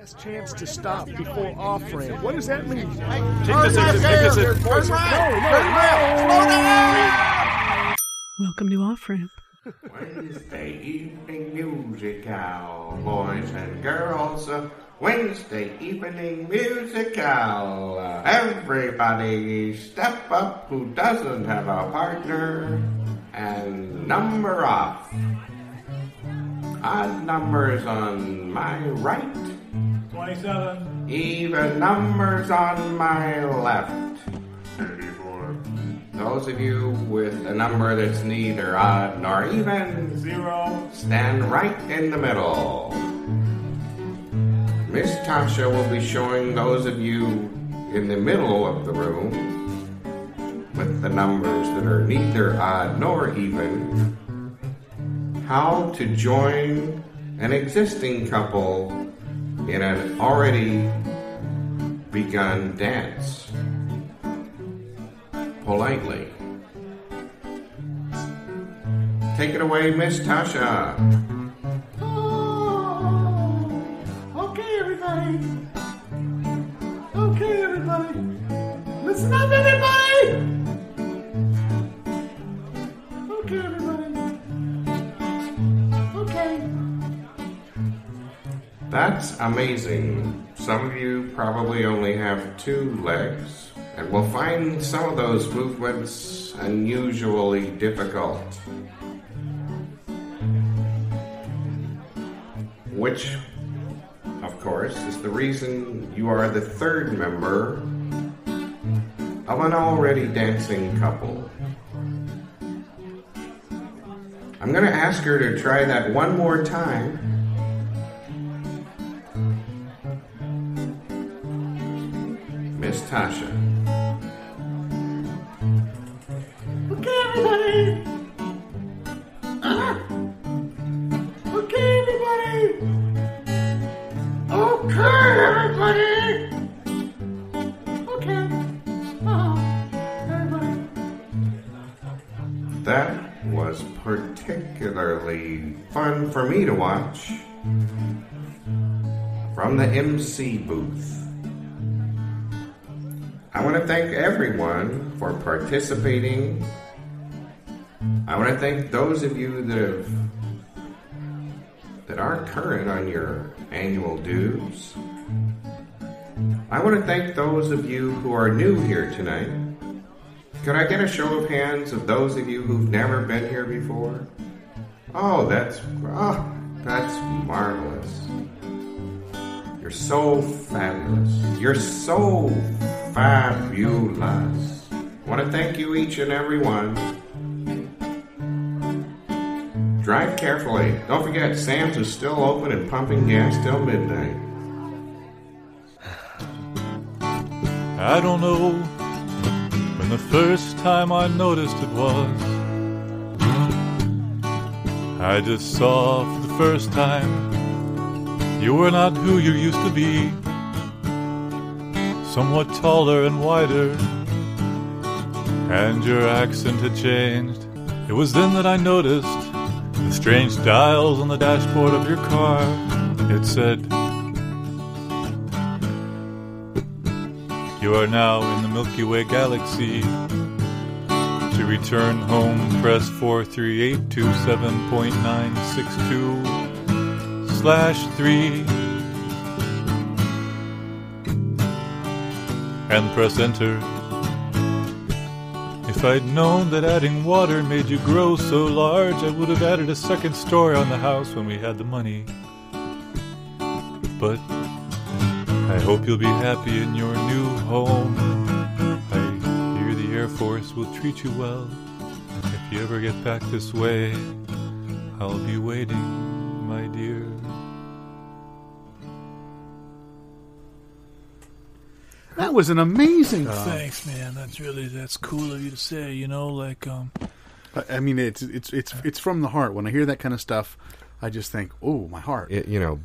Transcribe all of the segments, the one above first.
Last chance to stop before Offramp. What does that mean? Welcome to Offramp. Wednesday evening musical, boys and girls. Wednesday evening musical. Everybody step up who doesn't have a partner and number off. Odd numbers on my right. 27. Even numbers on my left. 34. Those of you with a number that's neither odd nor even, 0. stand right in the middle. Miss Tasha will be showing those of you in the middle of the room with the numbers that are neither odd nor even how to join an existing couple in an already begun dance. Politely. Take it away, Miss Tasha. Okay, everybody. Okay, everybody. Listen up, everybody. Okay, everybody. Okay. That's amazing. Some of you probably only have 2 legs and will find some of those movements unusually difficult. Which, of course, is the reason you are the 3rd member of an already dancing couple. I'm going to ask her to try that one more time. Miss Tasha. Okay, everybody. Okay, everybody. Okay, everybody. Okay. Everybody. That was particularly fun for me to watch from the MC booth. I want to thank everyone for participating. I want to thank those of you that are current on your annual dues. I want to thank those of you who are new here tonight. Could I get a show of hands of those of you who've never been here before? Oh, that's marvelous. You're so fabulous. You're so fabulous. I want to thank you each and every one. Drive carefully. Don't forget, Sam's is still open and pumping gas till midnight. I don't know when the first time I noticed it was. I just saw for the first time you were not who you used to be. Somewhat taller and wider, and your accent had changed. It was then that I noticed the strange dials on the dashboard of your car. It said, "You are now in the Milky Way galaxy. To return home, press 43827.962/3 and press enter. If I'd known that adding water made you grow so large, I would have added a second story on the house when we had the money. But I hope you'll be happy in your new home. I hear the Air Force will treat you well. If you ever get back this way, I'll be waiting, my dear." That was an amazing. Thanks, man. That's cool of you to say. You know, like I mean, it's from the heart. When I hear that kind of stuff, I just think, oh, my heart.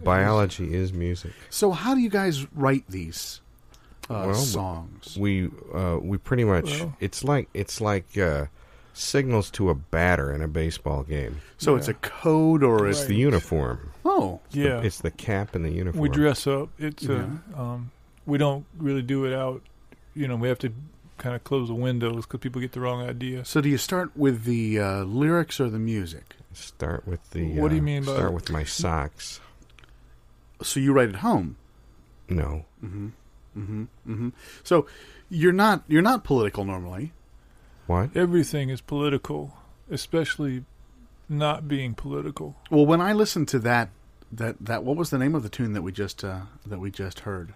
Biology is music. So, how do you guys write these songs? We pretty much it's like signals to a batter in a baseball game. So it's a code, or It's the uniform. Oh, Yeah. It's the cap and the uniform. We dress up. It's we don't really do it out. We have to kind of close the windows because people get the wrong idea. so do you start with the lyrics or the music? Start with the. What do you mean by Start with my socks. So you write at home. No. So you're not political normally. What? Everything is political, especially not being political. Well, when I listened to that, what was the name of the tune that we just heard?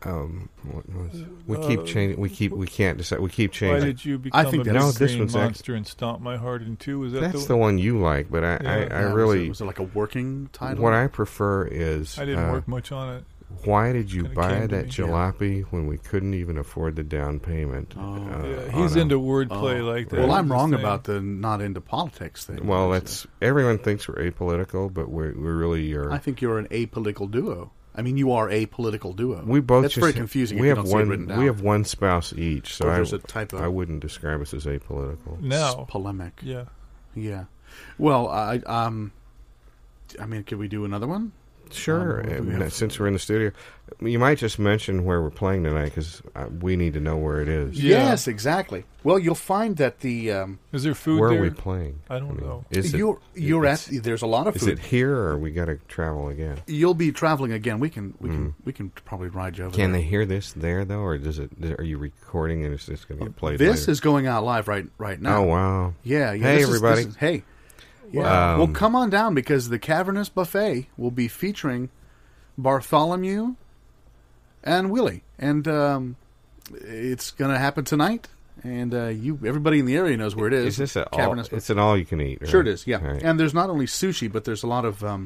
What was? We keep changing. We can't decide. We keep changing. Why did you become think a that's- big green this one's monster and stomp my heart in two? Is that That's the one you like, but I really. Was it like a working title? What I prefer is. I didn't work much on it. Why did you Kinda buy came to that me. jalopy when we couldn't even afford the down payment? He's into wordplay like that. Well, I'm That's wrong the thing. about the not into politics thing. Well, that's everyone thinks we're apolitical, but we really are. I think you're an apolitical duo. I mean, you are a political duo. We both. That's just, very confusing. We if have you don't see it written one. down. We have one spouse each, so Or there's a type of I wouldn't describe us as apolitical. No. polemic. Yeah. Yeah. Well, I mean, could we do another one? Sure. We have- Since we're in the studio, you might just mention where we're playing tonight because we need to know where it is. Yeah. Yes, exactly. Well, you'll find that the Is there food Where there? are we playing? I don't know. Is it, you're at. it's- There's a lot of Is food. it here, or we got to travel again? You'll be traveling again. We can probably ride you over. Can there. they hear this there though, or does it? Are you recording and it's just going to get played? This later? is going out live right now. Oh wow! Yeah. Hey, this everybody. Hey. Yeah. Well, come on down because the Cavernous Buffet will be featuring Bartholomew and Willie, and it's going to happen tonight. And everybody in the area knows where it is. Is this Cavernous all? It's an all you can eat. Right? Sure, it is. Yeah, Right. and there's not only sushi, but there's a lot of I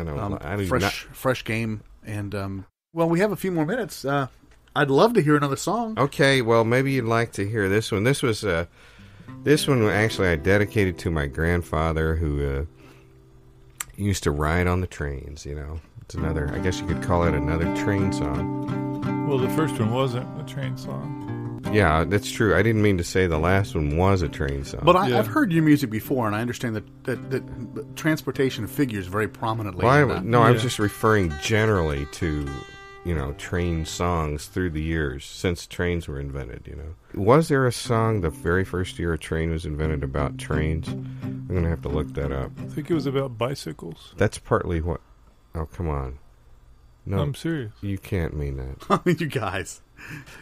know. I do fresh game. And well, we have a few more minutes. I'd love to hear another song. Okay, well, maybe you'd like to hear this one. This one actually I dedicated to my grandfather, who used to ride on the trains. It's another. I guess you could call it another train song. Well, the first one wasn't a train song. Yeah, that's true. I didn't mean to say the last one was a train song. But Yeah. I've heard your music before, and I understand that transportation figures very prominently. Well, in that. no, I was Yeah. just referring generally to, train songs through the years since trains were invented. Was there a song the very first year a train was invented about trains? I'm going to have to look that up. I think it was about bicycles. That's partly what. Oh, come on. No, I'm serious. you can't mean that. You guys.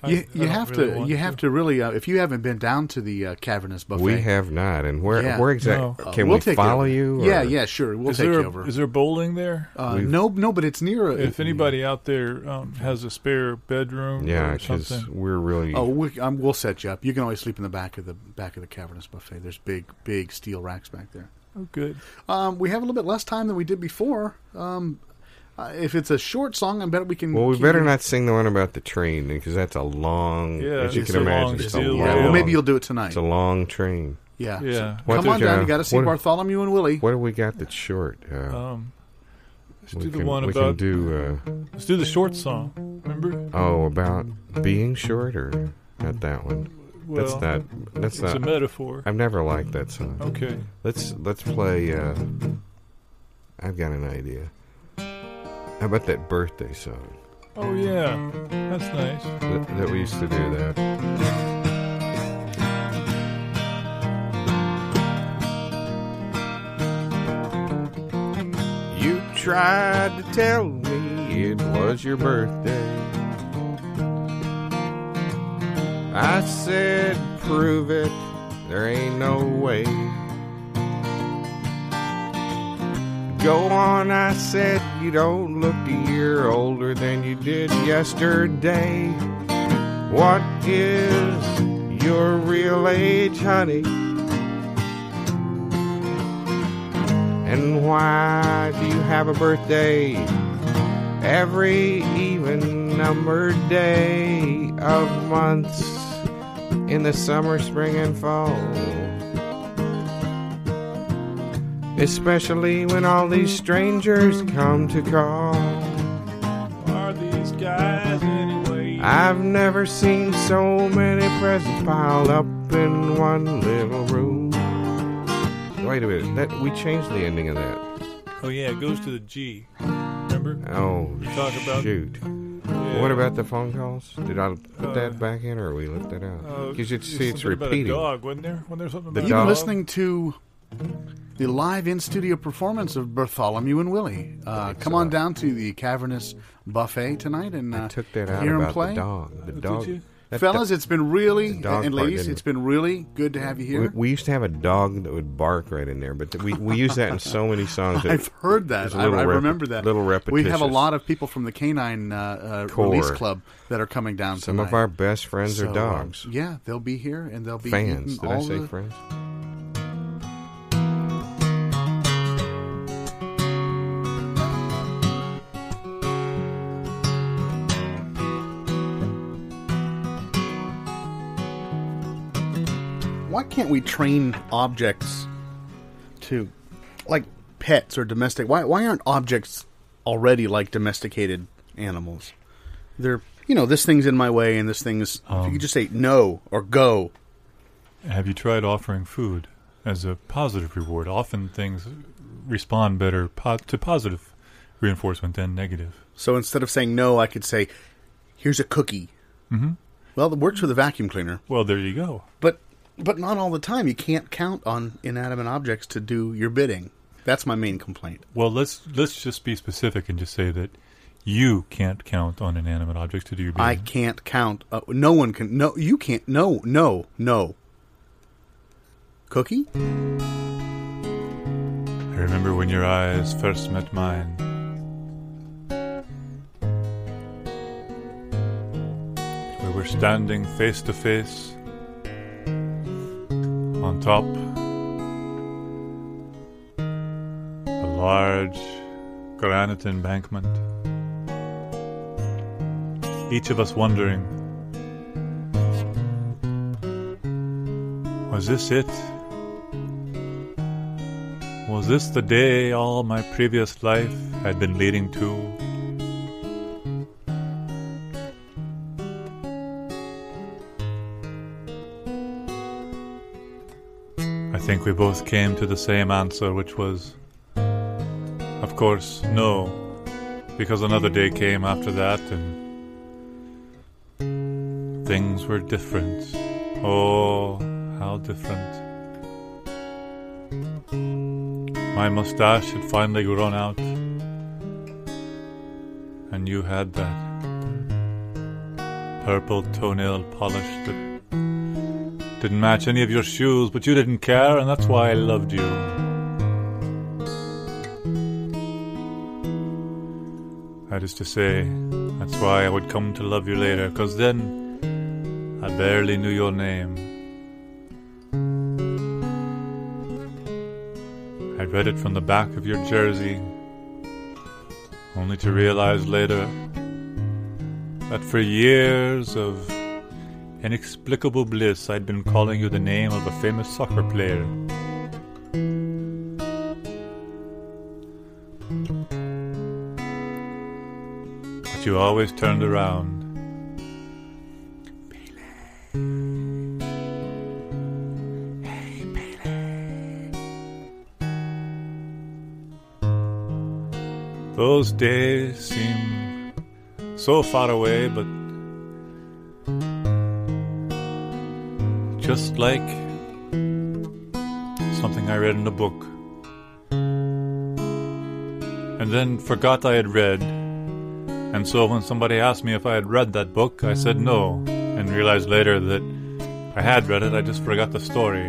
I You don't have really to want you have to really if you haven't been down to the Cavernous Buffet. We have not. And where Yeah. exactly? No. Can we'll we take follow you? you? Yeah, or- yeah, sure. We'll Is take there you over. Is there bowling there? No, but it's near. If anybody out there has a spare bedroom Yeah, or because something. we're really. we'll set you up. You can always sleep in the back of the Cavernous Buffet. There's big steel racks back there. Oh, good. We have a little bit less time than we did before. If it's a short song, I bet we can. Well, we keep better it- not sing the one about the train because that's a long. Yeah, as you it's can a imagine, long it's a steel long. Yeah, well, maybe you'll do it tonight. It's a long train. Yeah. Yeah. So What come on did, down. You got to see what- Bartholomew and Willie. What do we got that's short? Let's we do the can, one we about. can do. Let's do the short song. Remember? About being short, or not that one. Well, That's it's not. a metaphor. I've never liked that song. Okay. Let's play. I've got an idea. How about that birthday song Oh yeah, that's nice. that we used to do that? You tried to tell me it was your birthday. I said, prove it, there ain't no way. Go on, I said, you don't look a year older than you did yesterday. What is your real age, honey? And why do you have a birthday every even numbered day of months in the summer, spring, and fall? Especially when all these strangers come to call. Are these guys anyway? I've never seen so many presents piled up in one little room. Wait a minute. We changed the ending of that. Oh, yeah, it goes to the G. Remember? Oh, We talk about- shoot. Yeah. What about the phone calls? Did I put that back in, or we left that out? Because it's something repeating. about a dog, wasn't there? Wasn't there something The about You've dog? been listening to the live in-studio performance of Bartholomew and Willie. Come on down to the Cavernous Buffet tonight and I took that out hear him about play. the dog. The Did dog. you? that Fellas, it's been really, dog and part ladies, didn't- it's been really good to have you here. We used to have a dog that would bark right in there, but we use that in so many songs. I've heard that. It's a I little remember that. little We have a repetitious. lot of people from the Canine Release Club that are coming down Some tonight. of our best friends So, are dogs. yeah, they'll be here, and they'll be Fans. eating Did I all say the... friends? Why can't we train objects to, like pets or domestic? Why aren't objects already like domesticated animals? They're, this thing's in my way, and this thing's. If you could just say no or go. Have you tried offering food as a positive reward? Often things respond better to positive reinforcement than negative. So instead of saying no, I could say, "Here's a cookie." Mm-hmm. Well, it works with a vacuum cleaner, Well, there you go. but not all the time. You can't count on inanimate objects to do your bidding. That's my main complaint. Well, let's just be specific and just say that you can't count on inanimate objects to do your bidding. I can't count. No one can. No, you can't. No. Cookie? I remember when your eyes first met mine. We were standing face to face on top a large granite embankment. Each of us wondering, was this it? Was this the day all my previous life had been leading to? I think we both came to the same answer, which was, of course, no, because another day came after that and things were different. Oh, how different. My mustache had finally grown out, and you had that purple toenail polish that didn't match any of your shoes, but you didn't care, and that's why I loved you. That is to say, that's why I would come to love you later, 'cause then I barely knew your name. I read it from the back of your jersey, only to realize later that for years of inexplicable bliss I'd been calling you the name of a famous soccer player. But you always turned around. Those days seem so far away, but just like something I read in a book, and then forgot I had read. And so when somebody asked me if I had read that book, I said no, and realized later that I had read it, I just forgot the story.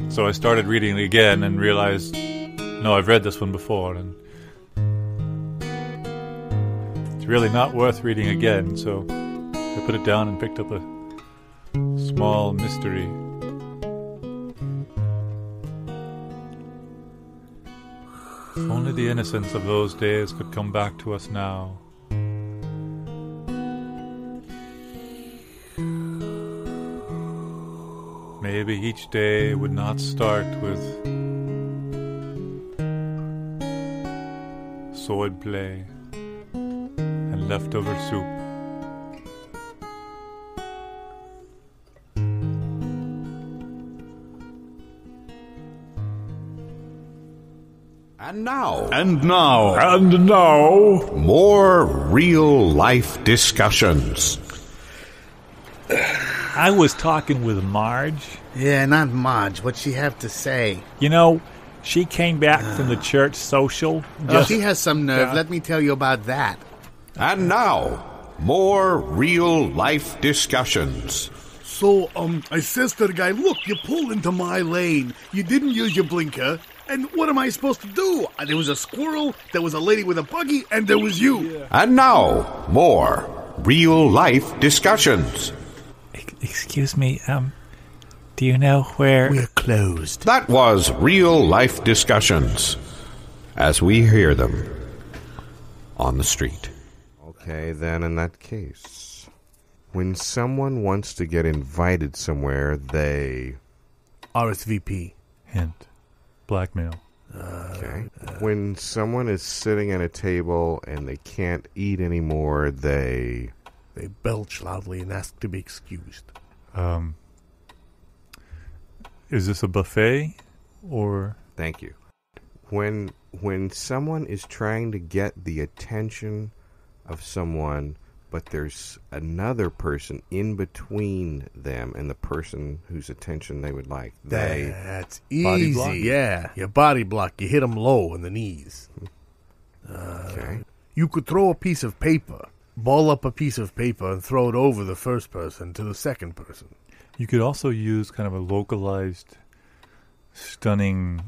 And so I started reading it again and realized, no, I've read this one before, and it's really not worth reading again. So I put it down and picked up a small mystery. If only the innocence of those days could come back to us now. Maybe each day would not start with sword play and leftover soup. And now, more real-life discussions. I was talking with Marge. Yeah, not Marge. What'd she have to say? You know, she came back from the church social. She has some nerve. Let me tell you about that. And now, more real-life discussions. So, I says to the guy, look, you pulled into my lane. You didn't use your blinker. And what am I supposed to do? There was a squirrel, there was a lady with a buggy, and there was you. Yeah. And now, more real-life discussions. Excuse me, do you know where... We're closed. That was real-life discussions, as we hear them on the street. Okay, then in that case, when someone wants to get invited somewhere, they... RSVP. Hint. Blackmail. Okay. When someone is sitting at a table and they can't eat anymore, they belch loudly and ask to be excused. Is this a buffet or... Thank you. When someone is trying to get the attention of someone, but there's another person in between them and the person whose attention they would like. That's Body easy. block? Yeah, your body block. You hit them low in the knees. Okay. You could throw a piece of paper, ball up a piece of paper, and throw it over the first person to the second person. You could also use kind of a localized, stunning,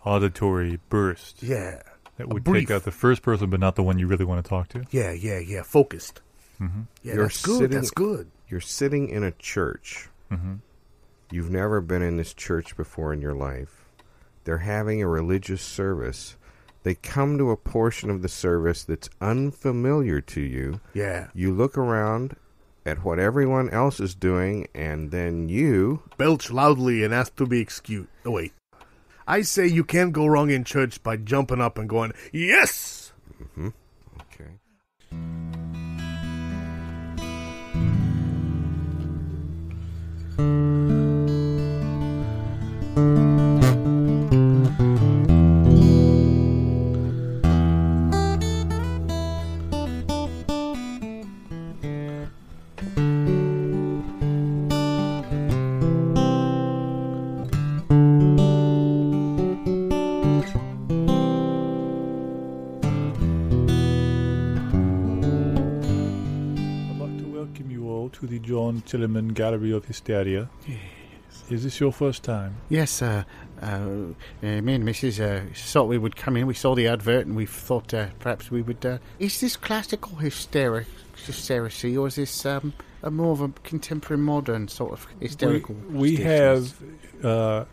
auditory burst. Yeah. That would take out the first person, but not the one you really want to talk to. Yeah. Focused. Mm-hmm. Yeah, that's good. You're sitting in a church. Mm-hmm. You've never been in this church before in your life. They're having a religious service. They come to a portion of the service that's unfamiliar to you. Yeah. You look around at what everyone else is doing, and then you... belch loudly and ask to be excused. Oh, wait. I say you can't go wrong in church by jumping up and going, yes! Mm-hmm. Okay. To the John Tillerman Gallery of Hysteria. Yes. Is this your first time? Yes, me and Mrs. thought we would come in. We saw the advert and we thought perhaps we would... is this classical hysteria, or is this a more of a contemporary modern sort of hysterical? We have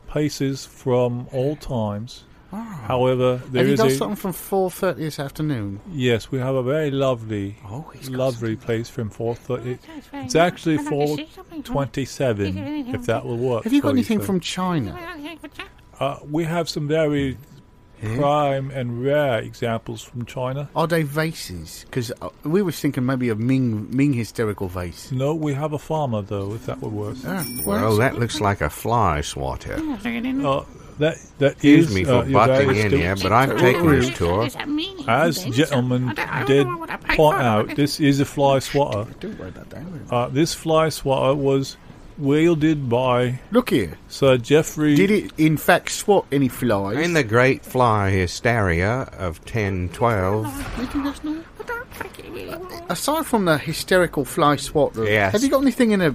places from all times. Oh. However, there have you is got something from 4:30 this afternoon? Yes, we have a very lovely place from 4:30. It's actually 4:27, if that will work. Have you got anything from China? We have some very prime and rare examples from China. Are they vases? Because we were thinking maybe a Ming hysterical vase. No, we have a farmer, though, if that would work. Well, that looks like a fly swatter. Excuse me for butting in here, but I've taken this tour. As gentlemen did point out, this is a fly swatter. This fly swatter was wielded by... Look here. Sir Geoffrey... Did it, in fact, swat any flies? In the great fly hysteria of 1012... Aside from the hysterical fly swatter, yes. Have you got anything in a...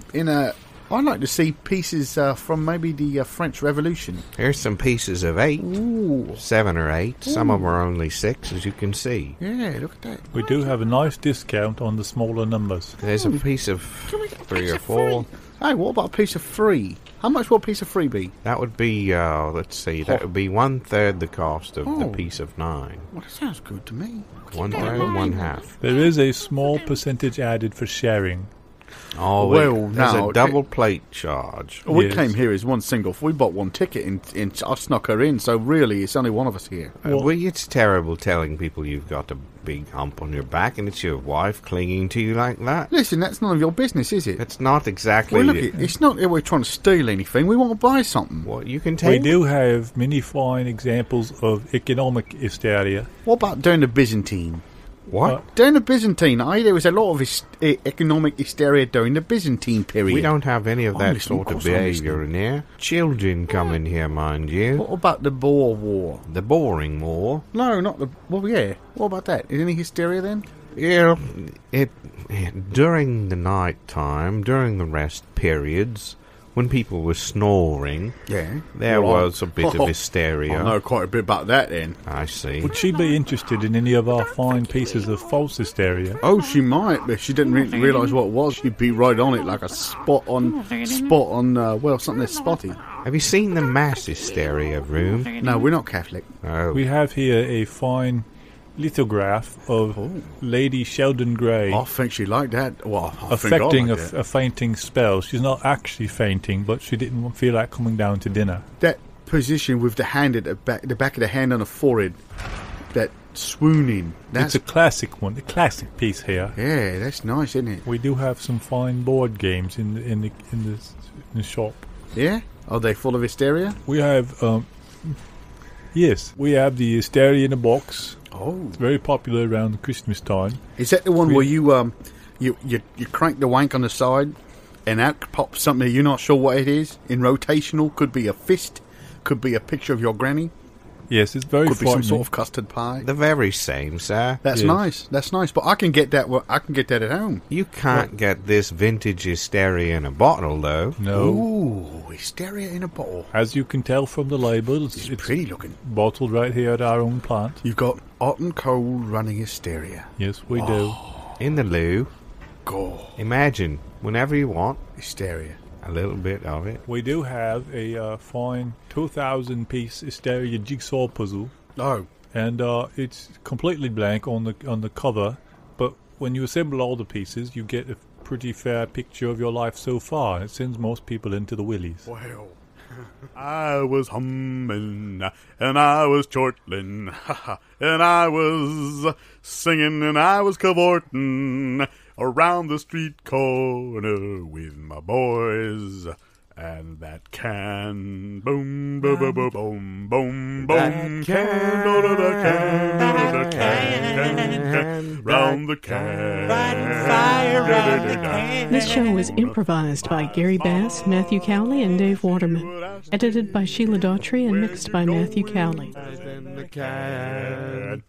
I'd like to see pieces from maybe the French Revolution. Here's some pieces of 8. Ooh. 7 or 8. Some of them are only 6, as you can see. Yeah, look at that. We do have a nice discount on the smaller numbers. There's a piece of 3 or 4. Hey, what about a piece of 3? How much will a piece of 3 be? That would be, let's see, that would be 1/3 the cost of the piece of 9. Well, that sounds good to me. 1/3, 1/2. There is a small percentage added for sharing. Oh, well, there's now a double plate charge. We Yes. came here as one single. We bought one ticket and I snuck her in. So really, it's only one of us here. Well, it's terrible telling people you've got a big hump on your back and it's your wife clinging to you like that. Listen, that's none of your business, is it? It's not exactly... Well, look, it's not that we're trying to steal anything. We want to buy something. What you can take. We do have many fine examples of economic hysteria. What about during the Byzantine? What? During the Byzantine, there was a lot of economic hysteria during the Byzantine period. We don't have any of that Listen, sort of course I'm behaviour in here. Children come in here, mind you. What about the Boer War? The boring war. No, not the... Well, yeah. What about that? Is any hysteria then? Yeah, during the night time, during the rest periods, when people were snoring, Yeah. there Well, was a bit of hysteria. I know quite a bit about that then. I see. Would she be interested in any of our fine pieces of false hysteria? Oh, she might, but if she didn't realise what it was, she'd be right on it like a spot on, something that's spotty. Have you seen the mass hysteria room? No, we're not Catholic. Oh, We have here a fine lithograph of Lady Sheldon Grey I think she liked that. Well, I affecting think I liked a fainting spell. She's not actually fainting, but she didn't feel like coming down to dinner. that position with the hand at the back of the hand on the forehead, that swooning. That's It's a classic one, a classic piece here. yeah, that's nice, isn't it? We do have some fine board games in the shop. Yeah. Are they full of hysteria? We have, yes, we have the Hysteria in a box. Oh, It's very popular around Christmas time. is that the one where you crank the wank on the side, and out pops something you're not sure what it is in rotational? Could be a fist, could be a picture of your granny, Yes, it's very could be some frightening. sort of custard pie. the very same, sir. That's Yes. nice. That's nice. But I can get that. I can get that at home. You can't get this vintage hysteria in a bottle, though. No. Ooh, hysteria in a bottle. As you can tell from the label, It's it's pretty looking. bottled right here at our own plant. You've got hot and cold running hysteria. Yes, we do. In the loo, Go imagine, whenever you want, hysteria. a little bit of it. We do have a fine 2,000-piece Hysteria jigsaw puzzle, Oh, and it's completely blank on the cover. But when you assemble all the pieces, you get a pretty fair picture of your life so far. It sends most people into the willies. well. I was humming and I was chortling and I was singing and I was cavorting around the street corner with my boys. And that can boom boom boom boom boom boom boom can round the can. This show was improvised by Gary Bass, Matthew Cowley, and Dave Waterman. Edited by Sheila Daughtry and mixed by Matthew Cowley. The can.